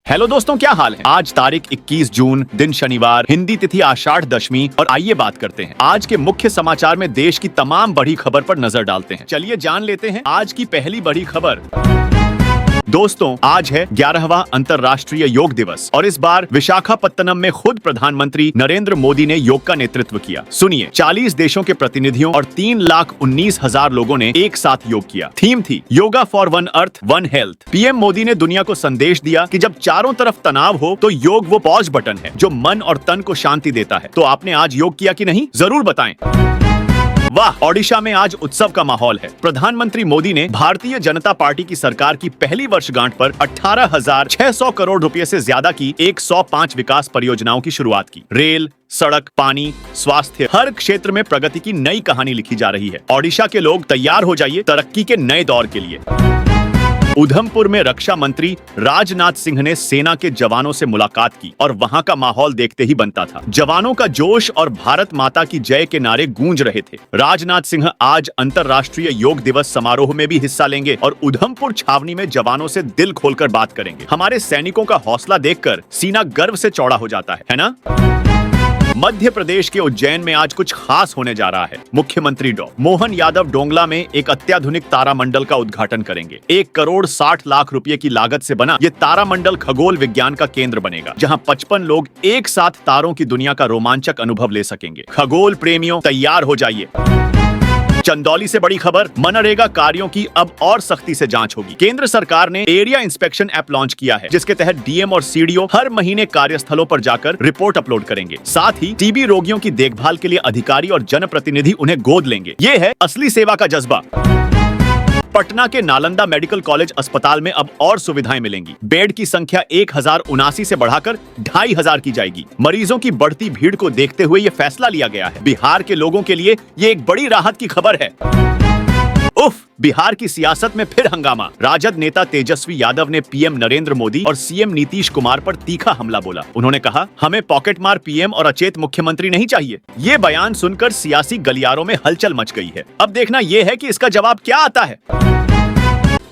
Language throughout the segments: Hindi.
हेलो दोस्तों, क्या हाल है। आज तारीख 21 जून, दिन शनिवार, हिंदी तिथि आषाढ़ दशमी। और आइए बात करते हैं आज के मुख्य समाचार में देश की तमाम बड़ी खबर पर नजर डालते हैं। चलिए जान लेते हैं आज की पहली बड़ी खबर। दोस्तों, आज है 11वां अंतर्राष्ट्रीय योग दिवस और इस बार विशाखापत्तनम में खुद प्रधानमंत्री नरेंद्र मोदी ने योग का नेतृत्व किया। सुनिए, 40 देशों के प्रतिनिधियों और 3,19,000 लोगों ने एक साथ योग किया। थीम थी yoga for one earth one health. PM Modi ने दुनिया को संदेश दिया कि जब चारों तरफ तनाव हो तो योग वो पॉज बटन है जो मन और तन को शांति देता है। तो आपने आज योग किया कि नहीं, जरूर बताएं। वाह, ओडिशा में आज उत्सव का माहौल है। प्रधानमंत्री मोदी ने भारतीय जनता पार्टी की सरकार की पहली वर्षगांठ पर 18,600 करोड़ रुपए से ज्यादा की 105 विकास परियोजनाओं की शुरुआत की। रेल, सड़क, पानी, स्वास्थ्य, हर क्षेत्र में प्रगति की नई कहानी लिखी जा रही है। ओडिशा के लोग तैयार हो जाइए तरक्की के नए दौर के लिए। उधमपुर में रक्षा मंत्री राजनाथ सिंह ने सेना के जवानों से मुलाकात की और वहां का माहौल देखते ही बनता था। जवानों का जोश और भारत माता की जय के नारे गूंज रहे थे। राजनाथ सिंह आज अंतर्राष्ट्रीय योग दिवस समारोह में भी हिस्सा लेंगे और उधमपुर छावनी में जवानों से दिल खोलकर बात करेंगे। हमारे सैनिकों का हौसला देखकर सीना गर्व से चौड़ा हो जाता है ना। मध्य प्रदेश के उज्जैन में आज कुछ खास होने जा रहा है। मुख्यमंत्री डॉ मोहन यादव डोंगला में एक अत्याधुनिक तारामंडल का उद्घाटन करेंगे। 1,60,00,000 रुपए की लागत से बना ये तारामंडल खगोल विज्ञान का केंद्र बनेगा, जहां 55 लोग एक साथ तारों की दुनिया का रोमांचक अनुभव ले सकेंगे। खगोल प्रेमियों, तैयार हो जाइए। चंदौली से बड़ी खबर, मनरेगा कार्यों की अब और सख्ती से जांच होगी। केंद्र सरकार ने एरिया इंस्पेक्शन ऐप लॉन्च किया है, जिसके तहत डीएम और सीडीओ हर महीने कार्यस्थलों पर जाकर रिपोर्ट अपलोड करेंगे। साथ ही टीबी रोगियों की देखभाल के लिए अधिकारी और जनप्रतिनिधि उन्हें गोद लेंगे। ये है असली सेवा का जज्बा। पटना के नालंदा मेडिकल कॉलेज अस्पताल में अब और सुविधाएं मिलेंगी। बेड की संख्या 1,079 से बढ़ाकर 2,500 की जाएगी। मरीजों की बढ़ती भीड़ को देखते हुए ये फैसला लिया गया है। बिहार के लोगों के लिए ये एक बड़ी राहत की खबर है। उफ, बिहार की सियासत में फिर हंगामा। राजद नेता तेजस्वी यादव ने पीएम नरेंद्र मोदी और सीएम नीतीश कुमार पर तीखा हमला बोला। उन्होंने कहा, हमें पॉकेट मार पीएम और अचेत मुख्यमंत्री नहीं चाहिए। ये बयान सुनकर सियासी गलियारों में हलचल मच गई है। अब देखना यह है कि इसका जवाब क्या आता है।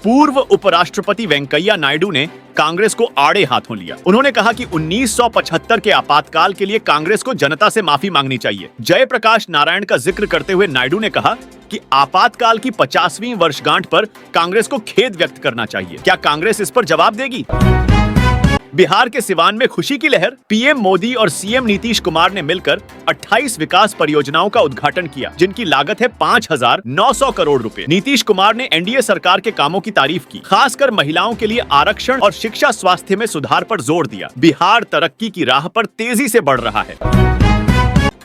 पूर्व उपराष्ट्रपति वेंकैया नायडू ने कांग्रेस को आड़े हाथों लिया। उन्होंने कहा कि 1975 के आपातकाल के लिए कांग्रेस को जनता से माफी मांगनी चाहिए। जयप्रकाश नारायण का जिक्र करते हुए नायडू ने कहा कि आपातकाल की 50वीं वर्षगांठ पर कांग्रेस को खेद व्यक्त करना चाहिए। क्या कांग्रेस इस पर जवाब देगी? बिहार के सिवान में खुशी की लहर। पीएम मोदी और सीएम नीतीश कुमार ने मिलकर 28 विकास परियोजनाओं का उद्घाटन किया, जिनकी लागत है 5,900 करोड़ रुपए। नीतीश कुमार ने एनडीए सरकार के कामों की तारीफ की, खासकर महिलाओं के लिए आरक्षण और शिक्षा स्वास्थ्य में सुधार पर जोर दिया। बिहार तरक्की की राह पर तेजी से बढ़ रहा है।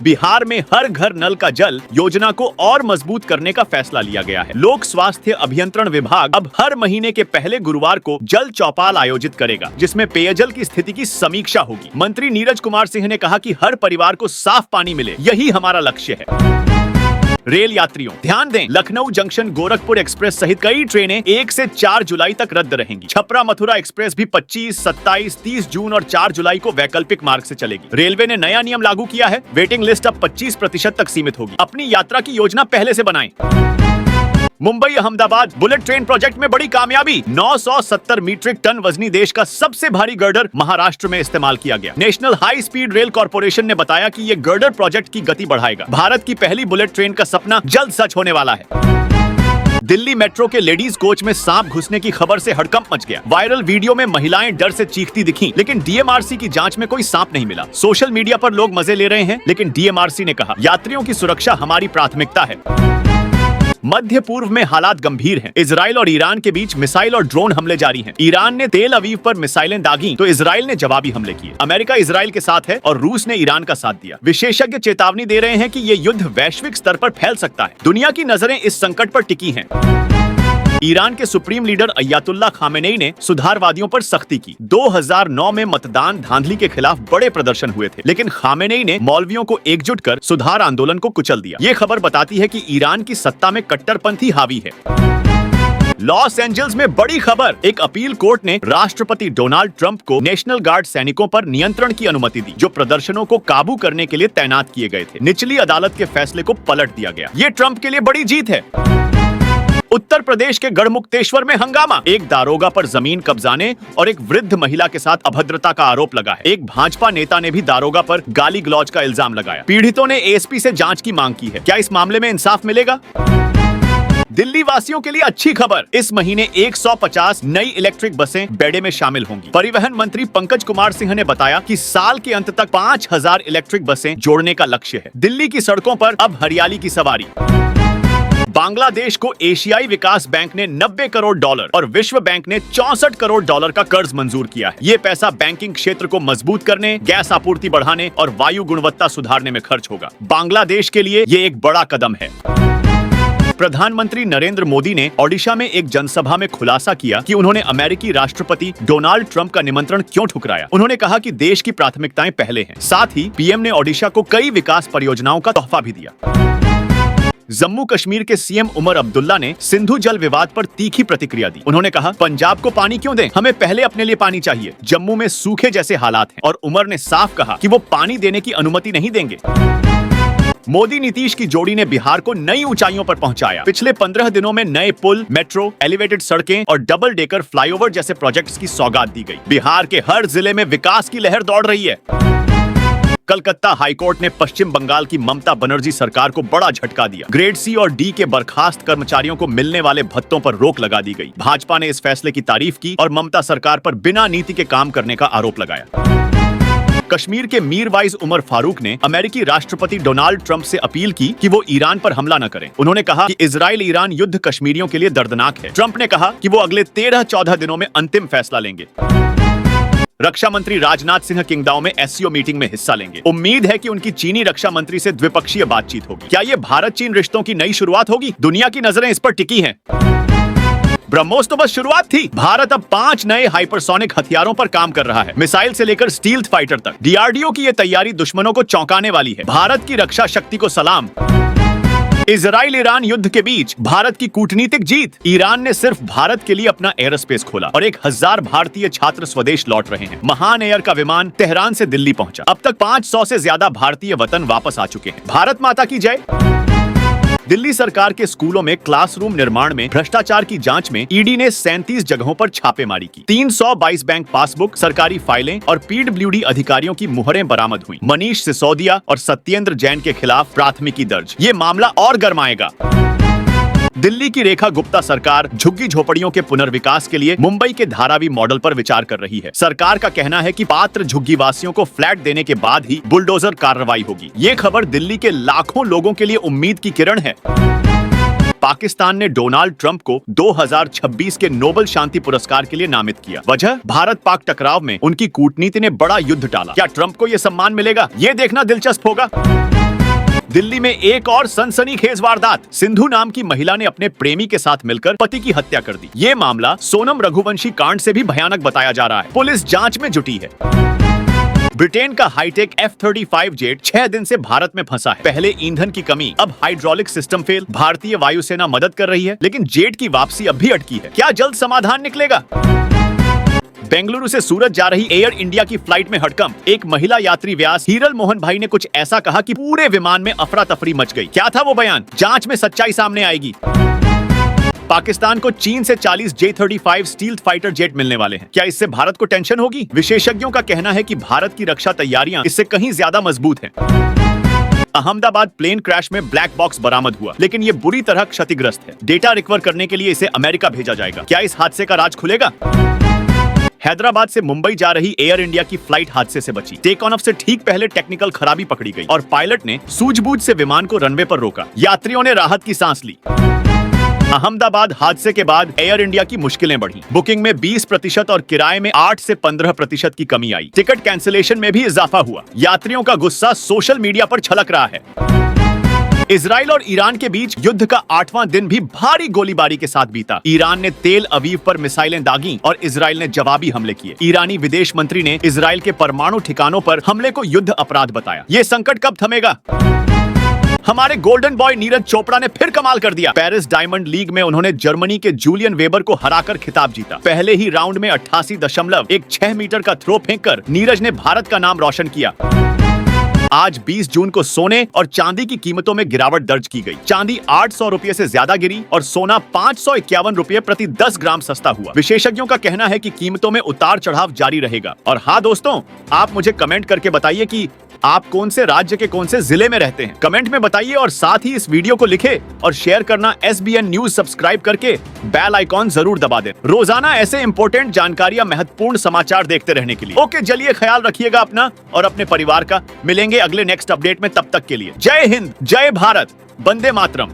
बिहार में हर घर नल का जल योजना को और मजबूत करने का फैसला लिया गया है। लोक स्वास्थ्य अभियंत्रण विभाग अब हर महीने के पहले गुरुवार को जल चौपाल आयोजित करेगा, जिसमें पेयजल की स्थिति की समीक्षा होगी। मंत्री नीरज कुमार सिंह ने कहा कि हर परिवार को साफ पानी मिले, यही हमारा लक्ष्य है। रेल यात्रियों, ध्यान दें, लखनऊ जंक्शन गोरखपुर एक्सप्रेस सहित कई ट्रेनें 1 से 4 जुलाई तक रद्द रहेंगी। छपरा मथुरा एक्सप्रेस भी 25, 27, 30 जून और 4 जुलाई को वैकल्पिक मार्ग से चलेगी। रेलवे ने नया नियम लागू किया है। वेटिंग लिस्ट अब 25% तक सीमित होगी। अपनी यात्रा की योजना पहले से बनाएं। Mumbai Ahmedabad bullet train project में बड़ी कामयाबी। 970 मीट्रिक टन वजनी देश का सबसे भारी गर्डर महाराष्ट्र में इस्तेमाल किया गया। National high speed rail corporation ने बताया कि ये गर्डर प्रोजेक्ट की गति बढ़ाएगा। भारत की पहली बुलेट ट्रेन का सपना जल्द सच होने वाला है। दिल्ली मेट्रो के लेडीज कोच में सांप घुसने की खबर से हड़कंप मच गया। वायरल वीडियो में महिलाएं डर से चीखती दिखीं, लेकिन डीएमआरसी की जांच में कोई सांप नहीं मिला। सोशल मीडिया पर लोग मजे ले रहे हैं, लेकिन डीएमआरसी ने कहा, यात्रियों की सुरक्षा हमारी प्राथमिकता है। मध्य पूर्व में हालात गंभीर हैं। इजराइल और ईरान के बीच मिसाइल और ड्रोन हमले जारी हैं। ईरान ने तेल अवीव पर मिसाइलें दागी तो इजराइल ने जवाबी हमले किए। अमेरिका इजराइल के साथ है और रूस ने ईरान का साथ दिया। विशेषज्ञ चेतावनी दे रहे हैं कि ये युद्ध वैश्विक स्तर पर फैल सकता है। दुनिया की नजरें इस संकट पर टिकी हैं। ईरान के सुप्रीम लीडर अयतुल्ला खामेनेई ने सुधारवादियों पर सख्ती की। 2009 में मतदान धांधली के खिलाफ बड़े प्रदर्शन हुए थे, लेकिन खामेनेई ने मौलवियों को एकजुट कर सुधार आंदोलन को कुचल दिया। ये खबर बताती है कि ईरान की सत्ता में कट्टरपंथी हावी है। लॉस एंजल्स में बड़ी खबर। एक अपील कोर्ट ने राष्ट्रपति डोनाल्ड ट्रंप को नेशनल गार्ड सैनिकों पर नियंत्रण की अनुमति दी, जो प्रदर्शनों को काबू करने के लिए तैनात किए गए थे। निचली अदालत के फैसले को पलट दिया गया। ये ट्रंप के लिए बड़ी जीत है। उत्तर प्रदेश के गढ़मुक्तेश्वर में हंगामा, एक दारोगा पर जमीन कब्जाने और एक वृद्ध महिला के साथ अभद्रता का आरोप लगा है। एक भाजपा नेता ने भी दारोगा पर गाली गलौज का इल्जाम लगाया। पीड़ितों ने एएसपी से जांच की मांग की है। क्या इस मामले में इंसाफ मिलेगा? दिल्ली वासियों के लिए अच्छी खबर, इस महीने 150 नई इलेक्ट्रिक बसें बेड़े में शामिल होंगी। परिवहन मंत्री पंकज कुमार सिंह ने बताया कि साल के अंत तक 5000 इलेक्ट्रिक बसें जोड़ने का लक्ष्य है। दिल्ली की सड़कों पर अब हरियाली की सवारी। बांग्लादेश को एशियाई विकास बैंक ने 90 करोड़ डॉलर और विश्व बैंक ने 64 करोड़ डॉलर का कर्ज मंजूर किया है। ये पैसा बैंकिंग क्षेत्र को मजबूत करने, गैस आपूर्ति बढ़ाने और वायु गुणवत्ता सुधारने में खर्च होगा। बांग्लादेश के लिए ये एक बड़ा कदम है। प्रधानमंत्री नरेंद्र मोदी ने ओडिशा में एक जनसभा में खुलासा किया कि उन्होंने अमेरिकी राष्ट्रपति डोनाल्ड ट्रंप का निमंत्रण क्यों ठुकराया। उन्होंने कहा कि देश की प्राथमिकताएं पहले हैं। साथ ही पीएम ने ओडिशा को कई विकास परियोजनाओं का तोहफा भी दिया। जम्मू कश्मीर के सीएम उमर अब्दुल्ला ने सिंधु जल विवाद पर तीखी प्रतिक्रिया दी। उन्होंने कहा, पंजाब को पानी क्यों दें, हमें पहले अपने लिए पानी चाहिए। जम्मू में सूखे जैसे हालात हैं और उमर ने साफ कहा कि वो पानी देने की अनुमति नहीं देंगे। मोदी नीतीश की जोड़ी ने बिहार को नई ऊंचाइयों पर पहुंचाया। पिछले 15 दिनों में नए पुल, मेट्रो, एलिवेटेड सड़कें और डबल डेकर फ्लाईओवर जैसे प्रोजेक्ट्स की सौगात दी गई। बिहार के हर जिले में विकास की लहर दौड़ रही है। कलकत्ता हाईकोर्ट ने पश्चिम बंगाल की ममता बनर्जी सरकार को बड़ा झटका दिया। ग्रेड सी और डी के बर्खास्त कर्मचारियों को मिलने वाले भत्तों पर रोक लगा दी गई। भाजपा ने इस फैसले की तारीफ की और ममता सरकार पर बिना नीति के काम करने का आरोप लगाया। कश्मीर के मीरवाइज उमर फारूक ने अमेरिकी राष्ट्रपति डोनाल्ड ट्रंप से अपील की कि वो ईरान पर हमला न करें। उन्होंने कहा कि इजराइल ईरान युद्ध कश्मीरियों के लिए दर्दनाक है। ट्रंप ने कहा कि वो अगले 13-14 दिनों में अंतिम फैसला लेंगे। रक्षा मंत्री राजनाथ सिंह किंगडाओ में एससीओ मीटिंग में हिस्सा लेंगे। उम्मीद है कि उनकी चीनी रक्षा मंत्री से द्विपक्षीय बातचीत होगी। क्या ये भारत चीन रिश्तों की नई शुरुआत होगी? दुनिया की नजरें इस पर टिकी हैं। ब्रह्मोस तो बस शुरुआत थी। भारत अब 5 नए हाइपरसोनिक हथियारों पर काम कर रहा है, मिसाइल से लेकर स्टील्थ फाइटर तक। डीआरडीओ की ये तैयारी दुश्मनों को चौंकाने वाली है। भारत की रक्षा शक्ति को सलाम। इजराइल ईरान युद्ध के बीच भारत की कूटनीतिक जीत। ईरान ने सिर्फ भारत के लिए अपना एयरस्पेस खोला और 1000 भारतीय छात्र स्वदेश लौट रहे हैं। महान एयर का विमान तेहरान से दिल्ली पहुंचा। अब तक 500 से ज्यादा भारतीय वतन वापस आ चुके हैं। भारत माता की जय। दिल्ली सरकार के स्कूलों में क्लासरूम निर्माण में भ्रष्टाचार की जांच में ईडी ने 37 जगहों पर छापेमारी की। 322 बैंक पासबुक, सरकारी फाइलें और पीडब्ल्यूडी अधिकारियों की मुहरें बरामद हुई। मनीष सिसोदिया और सत्येंद्र जैन के खिलाफ प्राथमिकी दर्ज। ये मामला और गरमाएगा। दिल्ली की रेखा गुप्ता सरकार झुग्गी झोपड़ियों के पुनर्विकास के लिए मुंबई के धारावी मॉडल पर विचार कर रही है। सरकार का कहना है कि पात्र झुग्गी वासियों को फ्लैट देने के बाद ही बुलडोजर कार्रवाई होगी। ये खबर दिल्ली के लाखों लोगों के लिए उम्मीद की किरण है। पाकिस्तान ने डोनाल्ड ट्रंप को 2026 के नोबेल शांति पुरस्कार के लिए नामित किया। वजह, भारत पाक टकराव में उनकी कूटनीति ने बड़ा युद्ध टाला। क्या ट्रंप को यह सम्मान मिलेगा? ये देखना दिलचस्प होगा। दिल्ली में एक और सनसनीखेज वारदात। सिंधु नाम की महिला ने अपने प्रेमी के साथ मिलकर पति की हत्या कर दी। ये मामला सोनम रघुवंशी कांड से भी भयानक बताया जा रहा है। पुलिस जांच में जुटी है। ब्रिटेन का हाईटेक F-35 जेट 6 दिन से भारत में फंसा है। पहले ईंधन की कमी, अब हाइड्रोलिक सिस्टम फेल। भारतीय वायुसेना मदद कर रही है, लेकिन जेट की वापसी अब भी अटकी है। क्या जल्द समाधान निकलेगा? बेंगलुरु से सूरत जा रही एयर इंडिया की फ्लाइट में हड़कंप। एक महिला यात्री व्यास हीरल मोहन भाई ने कुछ ऐसा कहा कि पूरे विमान में अफरा तफरी मच गई। क्या था वो बयान? जांच में सच्चाई सामने आएगी। पाकिस्तान को चीन से 40 J-35 स्टील्थ फाइटर जेट मिलने वाले हैं। क्या इससे भारत को टेंशन होगी? विशेषज्ञों का कहना है कि भारत की रक्षा तैयारियां इससे कहीं ज्यादा मजबूत हैं। अहमदाबाद प्लेन क्रैश में ब्लैक बॉक्स बरामद हुआ, लेकिन ये बुरी तरह क्षतिग्रस्त है। डेटा रिकवर करने के लिए इसे अमेरिका भेजा जाएगा। क्या इस हादसे का राज खुलेगा? हैदराबाद से मुंबई जा रही एयर इंडिया की फ्लाइट हादसे से बची। टेक ऑन ऑफ से ठीक पहले टेक्निकल खराबी पकड़ी गई और पायलट ने सूझबूझ से विमान को रनवे पर रोका। यात्रियों ने राहत की सांस ली। अहमदाबाद हादसे के बाद एयर इंडिया की मुश्किलें बढ़ी। बुकिंग में 20% और किराए में 8 से 15% की कमी आई। टिकट कैंसिलेशन में भी इजाफा हुआ। यात्रियों का गुस्सा सोशल मीडिया पर छलक रहा है। इजराइल और ईरान के बीच युद्ध का 8वां दिन भी भारी गोलीबारी के साथ बीता। ईरान ने तेल अवीव पर मिसाइलें दागी और इजराइल ने जवाबी हमले किए। ईरानी विदेश मंत्री ने इजराइल के परमाणु ठिकानों पर हमले को युद्ध अपराध बताया। ये संकट कब थमेगा? हमारे गोल्डन बॉय नीरज चोपड़ा ने फिर कमाल कर दिया। पेरिस डायमंड लीग में उन्होंने जर्मनी के जूलियन वेबर को हराकर खिताब जीता। पहले ही राउंड में 88.16 मीटर का थ्रो फेंककर नीरज ने भारत का नाम रोशन किया। आज 20 जून को सोने और चांदी की कीमतों में गिरावट दर्ज की गई। चांदी 800 रुपए से ज्यादा गिरी और सोना 551 रुपए प्रति 10 ग्राम सस्ता हुआ। विशेषज्ञों का कहना है कि कीमतों में उतार चढ़ाव जारी रहेगा। और हाँ दोस्तों, आप मुझे कमेंट करके बताइए कि आप कौन से राज्य के कौन से जिले में रहते हैं। कमेंट में बताइए और साथ ही इस वीडियो को लिखे और शेयर करना SBN न्यूज सब्सक्राइब करके बेल आइकॉन जरूर दबा दें। रोजाना ऐसे इंपॉर्टेंट जानकारियां, महत्वपूर्ण समाचार देखते रहने के लिए। ओके, चलिए ख्याल रखिएगा अपना और अपने परिवार का। मिलेंगे अगले नेक्स्ट अपडेट में, तब तक के लिए जय हिंद, जय भारत, वंदे मातरम।